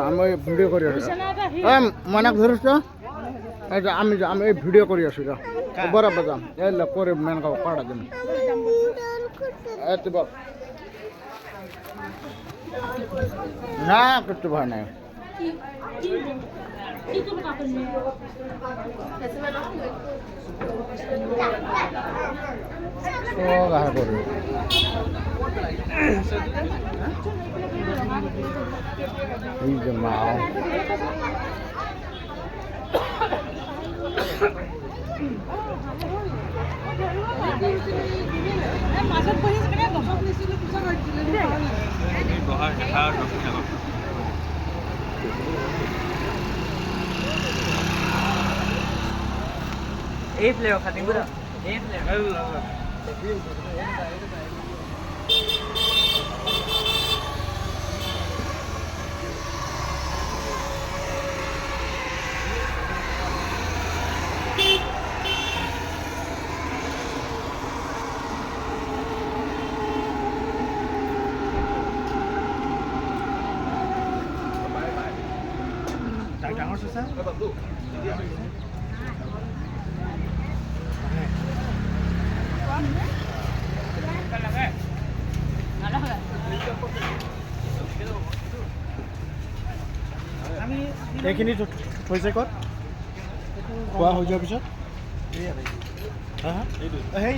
আমি ভিডিও করে মনে ধরিস তো আমি ভিডিও করে আসি বরাবর যাম এলে পরে মেন পাড়া দিন না কিছু ভয় নাই করে এই যে মা এই ফ্লেভার খাতে পুরো এই ফ্লেভার ডাঙৰ চা এইখিনি হৈছে ক'ত খোৱা হৈ যোৱাৰ পিছত সেই